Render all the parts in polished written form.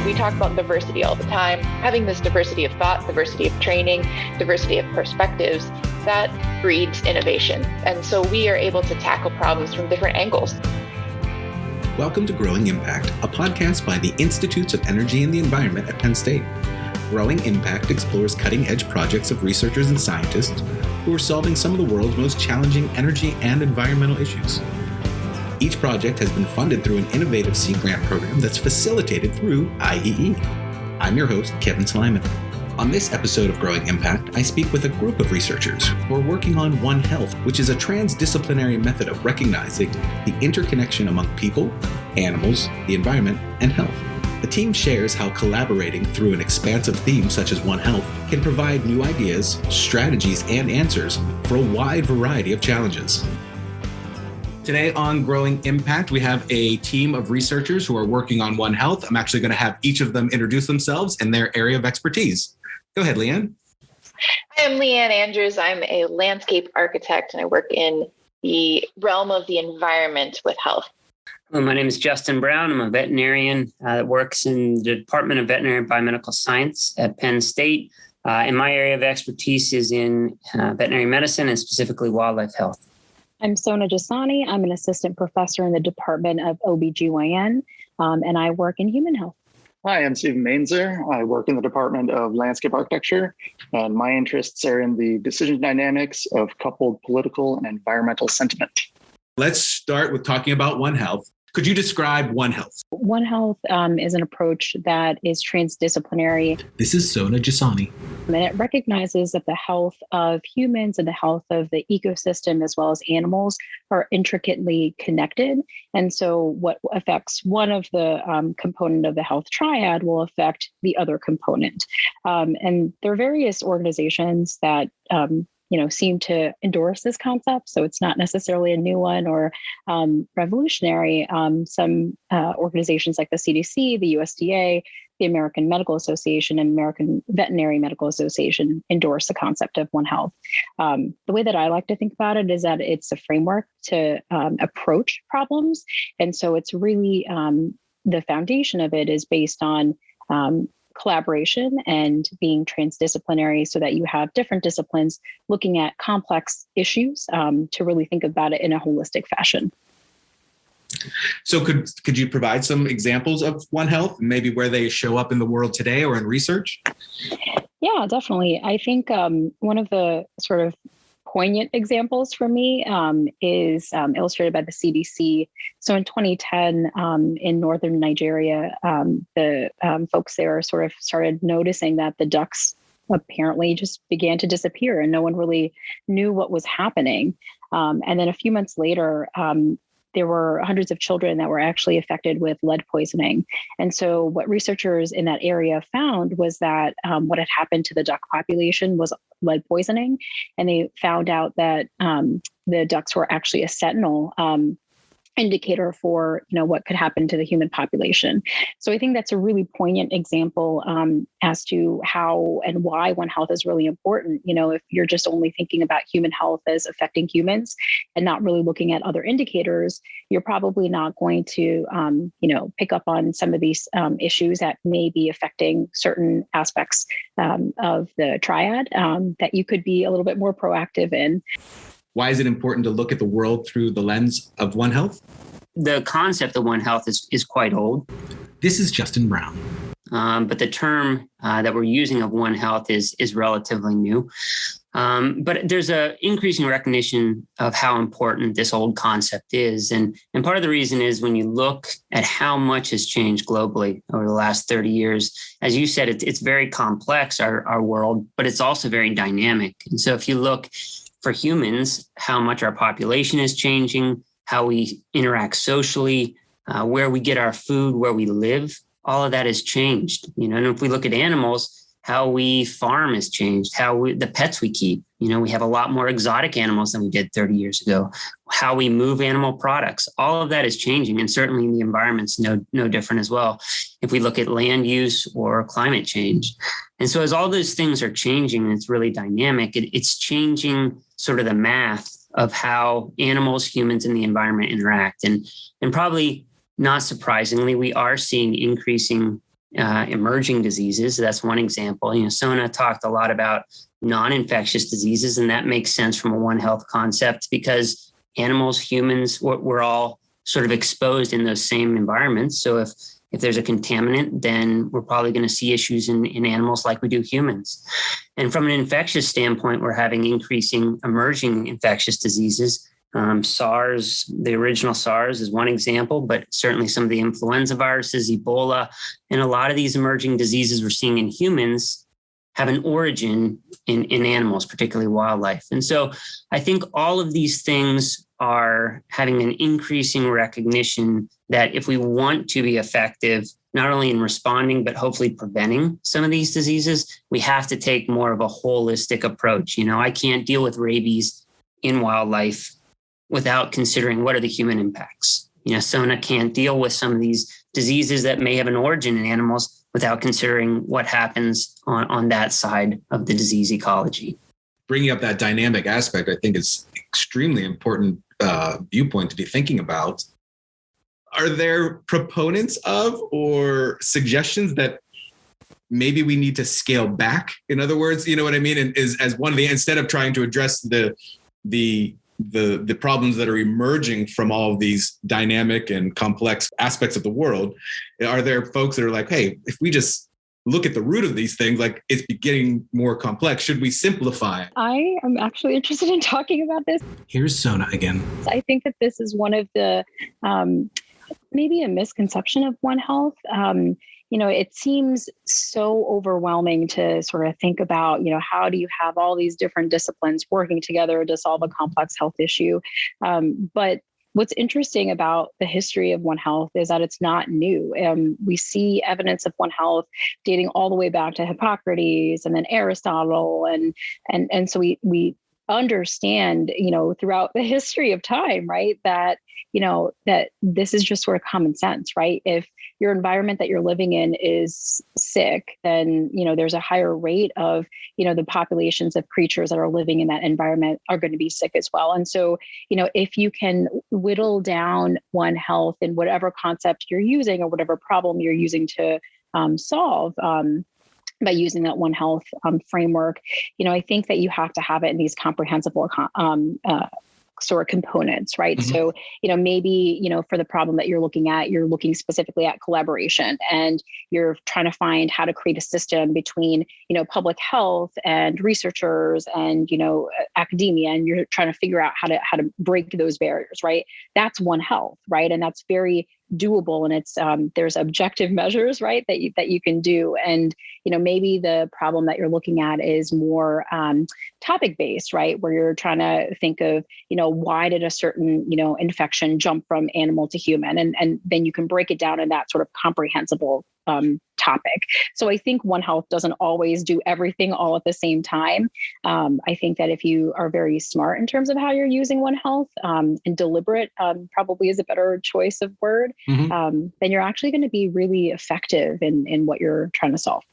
We talk about diversity all the time, having this diversity of thought, diversity of training, diversity of perspectives, that breeds innovation. And so we are able to tackle problems from different angles. Welcome to Growing Impact, a podcast by the Institutes of Energy and the Environment at Penn State. Growing Impact explores cutting-edge projects of researchers and scientists who are solving some of the world's most challenging energy and environmental issues. Each project has been funded through an innovative Sea Grant program that's facilitated through IEE. I'm your host, Kevin Slyman. On this episode of Growing Impact, I speak with a group of researchers who are working on One Health, which is a transdisciplinary method of recognizing the interconnection among people, animals, the environment, and health. The team shares how collaborating through an expansive theme such as One Health can provide new ideas, strategies, and answers for a wide variety of challenges. Today on Growing Impact, we have a team of researchers who are working on One Health. I'm actually going to have each of them introduce themselves and their area of expertise. Go ahead, Leanne. I am Leanne Andrews. I'm a landscape architect, and I work in the realm of the environment with health. Well, my name is Justin Brown. I'm a veterinarian that works in the Department of Veterinary and Biomedical Science at Penn State. And my area of expertise is in veterinary medicine and specifically wildlife health. I'm Sona Jasani. I'm an assistant professor in the Department of OBGYN, and I work in human health. Hi, I'm Stephen Mainzer. I work in the Department of Landscape Architecture, and my interests are in the decision dynamics of coupled political and environmental sentiment. Let's start with talking about One Health. Could you describe One Health? One Health is an approach that is transdisciplinary. This is Sona Jasani. And it recognizes that the health of humans and the health of the ecosystem as well as animals are intricately connected. And so what affects one of the component of the health triad will affect the other component. And there are various organizations that seem to endorse this concept. So it's not necessarily a new one or revolutionary. Some organizations like the CDC, the USDA, the American Medical Association, and American Veterinary Medical Association endorse the concept of One Health. The way that I like to think about it is that it's a framework to approach problems. And so it's really the foundation of it is based on collaboration and being transdisciplinary so that you have different disciplines looking at complex issues to really think about it in a holistic fashion. So could you provide some examples of One Health, maybe where they show up in the world today or in research? Yeah, definitely. I think one of the sort of poignant examples for me is illustrated by the CDC. So in 2010, in northern Nigeria, the folks there sort of started noticing that the ducks apparently just began to disappear and no one really knew what was happening. And then a few months later, there were hundreds of children that were actually affected with lead poisoning. And so what researchers in that area found was that what had happened to the duck population was lead poisoning. And they found out that the ducks were actually a sentinel indicator for what could happen to the human population. So I think that's a really poignant example as to how and why One Health is really important. If you're just only thinking about human health as affecting humans and not really looking at other indicators, you're probably not going to pick up on some of these issues that may be affecting certain aspects of the triad that you could be a little bit more proactive in. Why is it important to look at the world through the lens of One Health? The concept of One Health is quite old. This is Justin Brown. But the term that we're using of One Health is relatively new. But there's an increasing recognition of how important this old concept is. And part of the reason is when you look at how much has changed globally over the last 30 years, as you said, it's very complex, our world, but it's also very dynamic. And so if you look for humans, how much our population is changing, how we interact socially, where we get our food, where we live, all of that has changed. And if we look at animals, how we farm has changed, the pets we keep. We have a lot more exotic animals than we did 30 years ago. How we move animal products, all of that is changing. And certainly the environment's no different as well. If we look at land use or climate change. And so as all those things are changing, and it's really dynamic, it's changing sort of the math of how animals, humans, and the environment interact. And probably not surprisingly, we are seeing increasing emerging diseases. That's one example. Sona talked a lot about non-infectious diseases, and that makes sense from a One Health concept because animals, humans, we're all sort of exposed in those same environments. So if there's a contaminant, then we're probably going to see issues in animals like we do humans. And from an infectious standpoint, we're having increasing emerging infectious diseases. SARS, the original SARS is one example, but certainly some of the influenza viruses, Ebola, and a lot of these emerging diseases we're seeing in humans have an origin in animals, particularly wildlife. And so I think all of these things are having an increasing recognition that if we want to be effective, not only in responding, but hopefully preventing some of these diseases, we have to take more of a holistic approach. I can't deal with rabies in wildlife without considering what are the human impacts. Sona can't deal with some of these diseases that may have an origin in animals without considering what happens on that side of the disease ecology. Bringing up that dynamic aspect, I think is extremely important viewpoint to be thinking about. Are there proponents of or suggestions that maybe we need to scale back? In other words, you know what I mean? And is as one of the, instead of trying to address the problems that are emerging from all of these dynamic and complex aspects of the world, are there folks that are like, hey, if we just look at the root of these things, like it's getting more complex, should we simplify? I am actually interested in talking about this. Here's Sona again. I think that this is one of the, maybe a misconception of One Health. It seems so overwhelming to sort of think about, how do you have all these different disciplines working together to solve a complex health issue? But what's interesting about the history of One Health is that it's not new. We see evidence of One Health dating all the way back to Hippocrates and then Aristotle. And so we understand, throughout the history of time, right, that this is just sort of common sense, right? If your environment that you're living in is sick, then, there's a higher rate of, the populations of creatures that are living in that environment are going to be sick as well. And so, if you can whittle down One Health in whatever concept you're using or whatever problem you're using to solve, by using that One Health framework, I think that you have to have it in these comprehensible sort of components, right? Mm-hmm. So, maybe, for the problem that you're looking at, you're looking specifically at collaboration and you're trying to find how to create a system between, public health and researchers and, academia, and you're trying to figure out how to break those barriers, right? That's One Health, right? And that's very doable, and it's there's objective measures, right, that you can do. And maybe the problem that you're looking at is more topic based, right, where you're trying to think of why did a certain infection jump from animal to human, and then you can break it down in that sort of comprehensible topic. So I think One Health doesn't always do everything all at the same time. I think that if you are very smart in terms of how you're using One Health, and deliberate probably is a better choice of word, mm-hmm. Then you're actually going to be really effective in what you're trying to solve.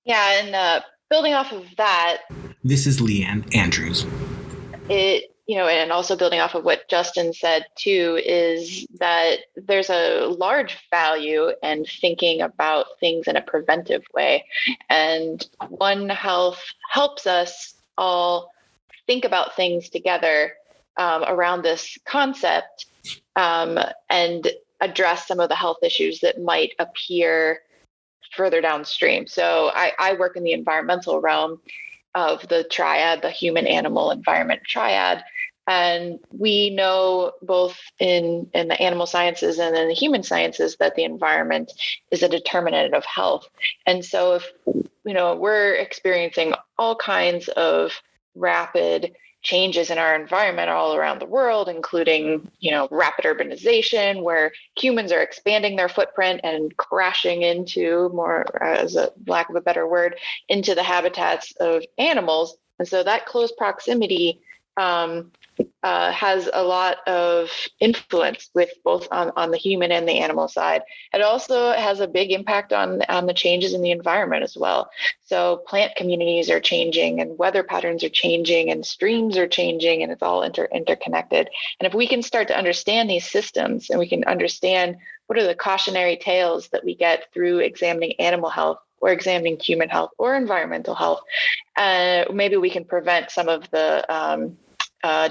Yeah, and building off of that. This is Leanne Andrews. And also building off of what Justin said too, is that there's a large value in thinking about things in a preventive way. And One Health helps us all think about things together around this concept and address some of the health issues that might appear further downstream. So I work in the environmental realm of the triad, the human, animal, environment triad. And we know both in the animal sciences and in the human sciences that the environment is a determinant of health. And so if, we're experiencing all kinds of rapid changes in our environment all around the world, including, rapid urbanization, where humans are expanding their footprint and crashing into, more as a lack of a better word, into the habitats of animals. And so that close proximity has a lot of influence with both on the human and the animal side. It also has a big impact on the changes in the environment as well. So plant communities are changing and weather patterns are changing and streams are changing, and it's all interconnected. And if we can start to understand these systems and we can understand what are the cautionary tales that we get through examining animal health or examining human health or environmental health. Maybe we can prevent some of the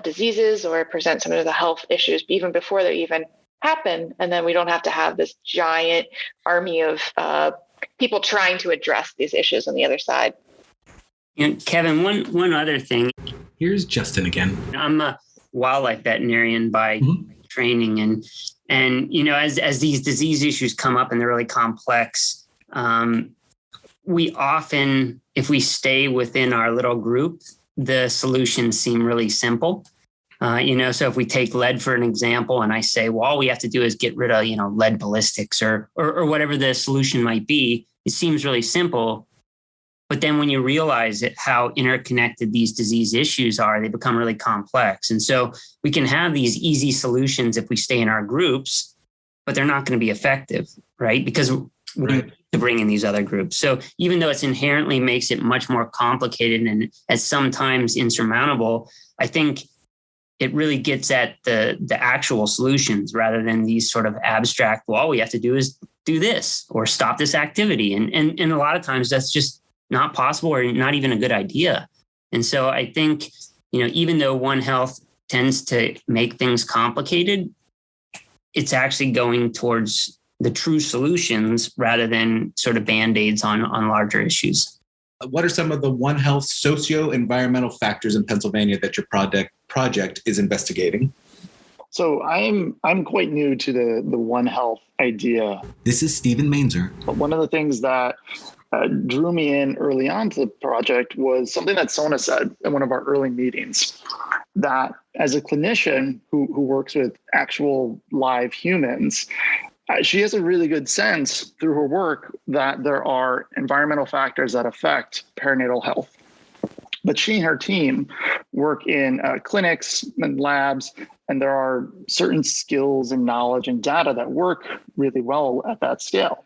diseases or present some of the health issues even before they even happen. And then we don't have to have this giant army of people trying to address these issues on the other side. Kevin, one other thing. Here's Justin again. I'm a wildlife veterinarian by training, and as these disease issues come up and they're really complex, we often, if we stay within our little group, the solutions seem really simple. So if we take lead for an example, and I say, well, all we have to do is get rid of, lead ballistics or whatever the solution might be, it seems really simple. But then when you realize how interconnected these disease issues are, they become really complex. And so we can have these easy solutions if we stay in our groups, but they're not going to be effective, right? Because we need to bring in these other groups. So even though it's inherently makes it much more complicated and as sometimes insurmountable, I think it really gets at the actual solutions rather than these sort of abstract, well, all we have to do is do this or stop this activity. And a lot of times that's just not possible or not even a good idea. And so I think, even though One Health tends to make things complicated, it's actually going towards the true solutions rather than sort of Band-Aids on larger issues. What are some of the One Health socio-environmental factors in Pennsylvania that your project is investigating? So I'm quite new to the One Health idea. This is Stephen Mainzer. But one of the things that drew me in early on to the project was something that Sona said in one of our early meetings, that as a clinician who works with actual live humans, she has a really good sense through her work that there are environmental factors that affect perinatal health. But she and her team work in clinics and labs, and there are certain skills and knowledge and data that work really well at that scale.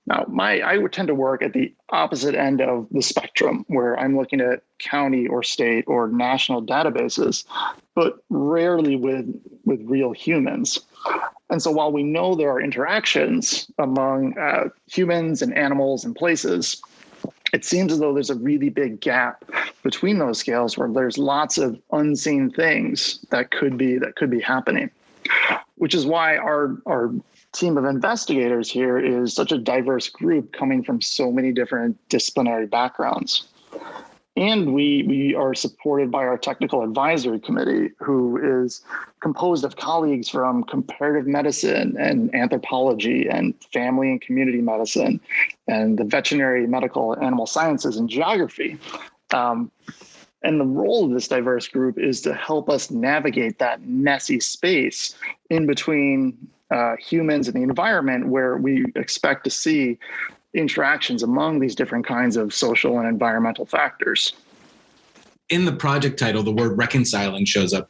Now, I would tend to work at the opposite end of the spectrum, where I'm looking at county or state or national databases, but rarely with real humans. And so while we know there are interactions among humans and animals and places, it seems as though there's a really big gap between those scales where there's lots of unseen things that could be happening, which is why our team of investigators here is such a diverse group coming from so many different disciplinary backgrounds. And we are supported by our technical advisory committee, who is composed of colleagues from comparative medicine and anthropology and family and community medicine and the veterinary, medical, animal sciences, and geography. And the role of this diverse group is to help us navigate that messy space in between humans and the environment, where we expect to see interactions among these different kinds of social and environmental factors. In the project title, the word reconciling shows up.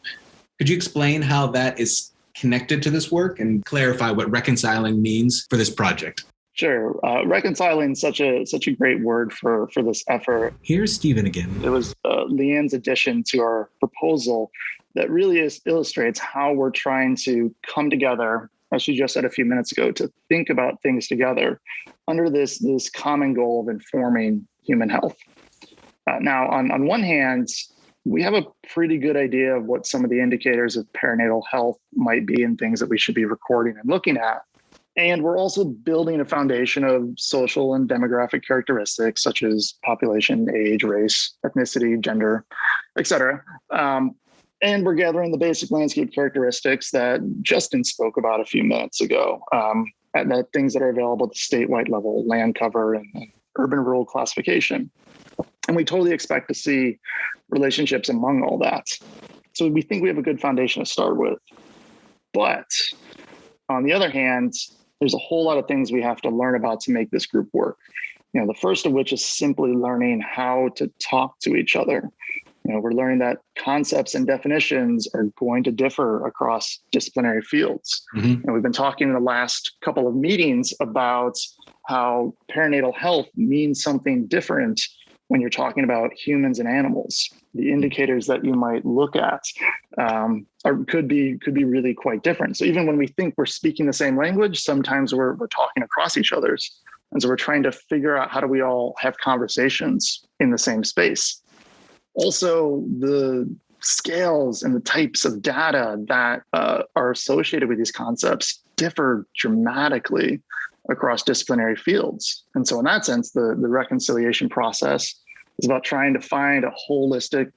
Could you explain how that is connected to this work and clarify what reconciling means for this project? Sure. Reconciling is such a great word for this effort. Here's Stephen again. It was Leanne's addition to our proposal that really illustrates how we're trying to come together, as she just said a few minutes ago, to think about things together under this common goal of informing human health. Now, on one hand, we have a pretty good idea of what some of the indicators of perinatal health might be and things that we should be recording and looking at. And we're also building a foundation of social and demographic characteristics such as population, age, race, ethnicity, gender, et cetera. And we're gathering the basic landscape characteristics that Justin spoke about a few minutes ago, and the things that are available at the statewide level, land cover and urban-rural classification. And we totally expect to see relationships among all that. So we think we have a good foundation to start with. But on the other hand, there's a whole lot of things we have to learn about to make this group work. The first of which is simply learning how to talk to each other. We're learning that concepts and definitions are going to differ across disciplinary fields. And we've been talking in the last couple of meetings about how perinatal health means something different when you're talking about humans and animals. the indicators that you might look at could be really quite different. So even when we think we're speaking the same language, sometimes we're talking across each other's. And so we're trying to figure out how do we all have conversations in the same space. Also, the scales and the types of data that are associated with these concepts differ dramatically across disciplinary fields. And so in that sense, the reconciliation process is about trying to find a holistic,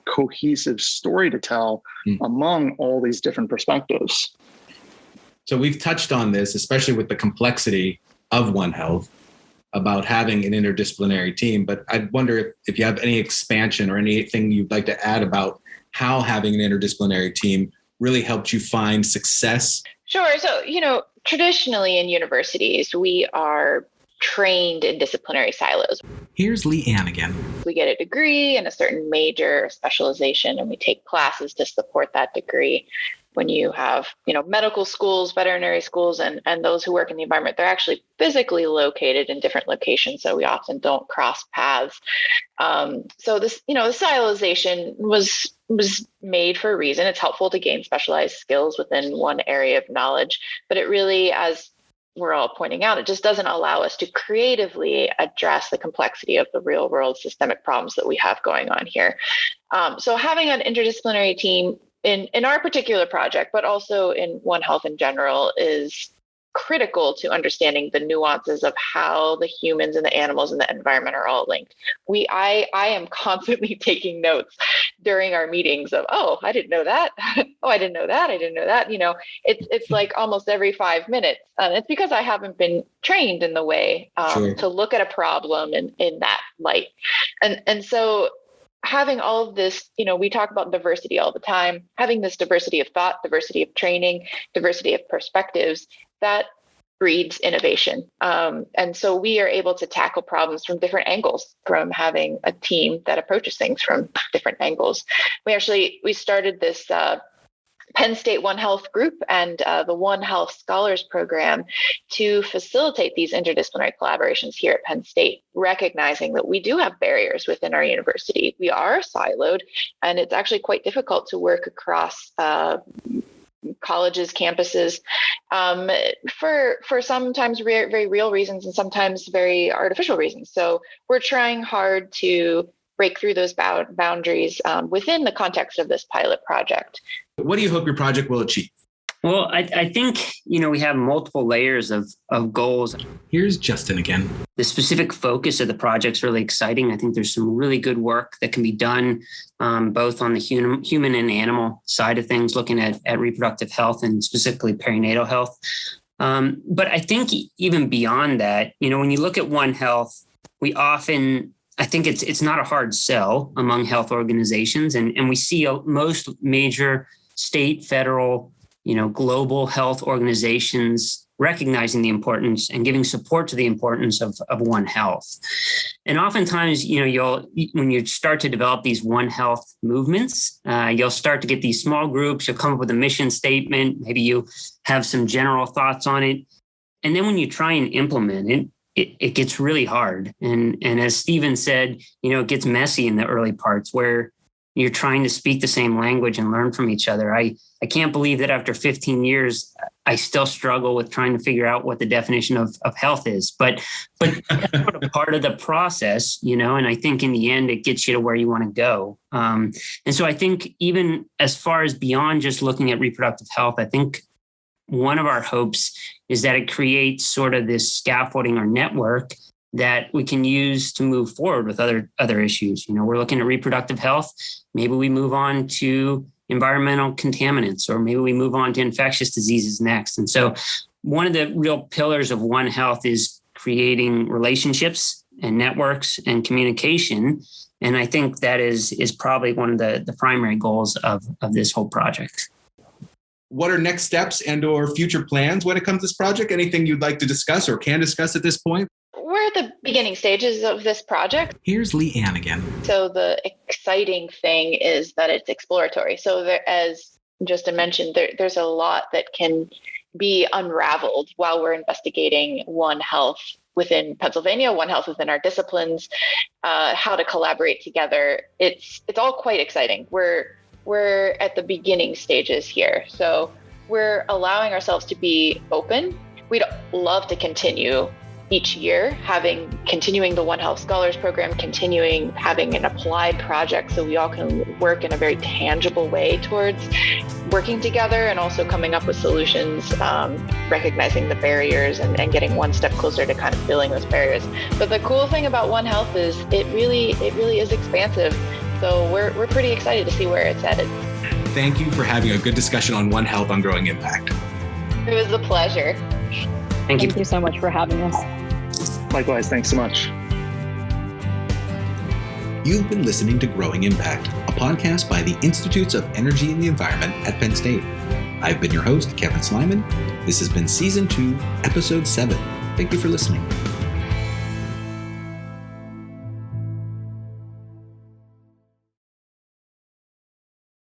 cohesive story to tell among all these different perspectives. So we've touched on this, especially with the complexity of One Health, about having an interdisciplinary team. But I wonder if you have any expansion or anything you'd like to add about how having an interdisciplinary team really helped you find success. Sure. So, traditionally in universities, we are trained in disciplinary silos. Here's Leanne again. We get a degree in a certain major specialization, and we take classes to support that degree. When you have, medical schools, veterinary schools, and those who work in the environment, they're actually physically located in different locations. So we often don't cross paths. So this, the siloization was made for a reason. It's helpful to gain specialized skills within one area of knowledge, but it really, as we're all pointing out, it just doesn't allow us to creatively address the complexity of the real world systemic problems that we have going on here. So having an interdisciplinary team in our particular project, but also in One Health in general, is critical to understanding the nuances of how the humans and the animals and the environment are all linked. I am constantly taking notes during our meetings of, oh, I didn't know that. Oh, I didn't know that. I didn't know that. It's like almost every 5 minutes. It's because I haven't been trained in the way to look at a problem in that light. And so having all of this, we talk about diversity all the time, having this diversity of thought, diversity of training, diversity of perspectives, that breeds innovation. And so we are able to tackle problems from different angles, from having a team that approaches things from different angles. We started this Penn State One Health group and the One Health Scholars Program to facilitate these interdisciplinary collaborations here at Penn State, recognizing that we do have barriers within our university. We are siloed, and it's actually quite difficult to work across colleges, campuses, for sometimes very real reasons and sometimes very artificial reasons. So we're trying hard to break through those boundaries within the context of this pilot project. What do you hope your project will achieve? Well, I think, we have multiple layers of goals. Here's Justin again. The specific focus of the project is really exciting. I think there's some really good work that can be done both on the human and animal side of things, looking at reproductive health and specifically perinatal health. But I think even beyond that, when you look at One Health, I think it's not a hard sell among health organizations. And we see most major state, federal, global health organizations recognizing the importance and giving support to the importance of One Health. And oftentimes, when you start to develop these One Health movements, you'll start to get these small groups, you'll come up with a mission statement, maybe you have some general thoughts on it. And then when you try and implement it, it gets really hard. And as Stephen said, it gets messy in the early parts where you're trying to speak the same language and learn from each other. I can't believe that after 15 years, I still struggle with trying to figure out what the definition of health is. But that's sort of part of the process, and I think in the end, it gets you to where you want to go. And so I think even as far as beyond just looking at reproductive health, I think one of our hopes is that it creates sort of this scaffolding or network that we can use to move forward with other issues. We're looking at reproductive health. Maybe we move on to environmental contaminants, or maybe we move on to infectious diseases next. And so one of the real pillars of One Health is creating relationships and networks and communication. And I think that is probably one of the primary goals of this whole project. What are next steps and or future plans when it comes to this project? Anything you'd like to discuss or can discuss at this point? We're at the beginning stages of this project. Here's Leanne again. So the exciting thing is that it's exploratory. So there, as Justin mentioned, there's a lot that can be unraveled while we're investigating One Health within Pennsylvania, One Health within our disciplines, how to collaborate together. It's all quite exciting. We're at the beginning stages here. So we're allowing ourselves to be open. We'd love to continue each year continuing the One Health Scholars Program, continuing having an applied project so we all can work in a very tangible way towards working together and also coming up with solutions, recognizing the barriers and getting one step closer to kind of filling those barriers. But the cool thing about One Health is it really is expansive. So we're pretty excited to see where it's headed. Thank you for having a good discussion on One Health on Growing Impact. It was a pleasure. Thank you. Thank you so much for having us. Likewise, thanks so much. You've been listening to Growing Impact, a podcast by the Institutes of Energy and the Environment at Penn State. I've been your host, Kevin Slyman. This has been Season 2, Episode 7. Thank you for listening.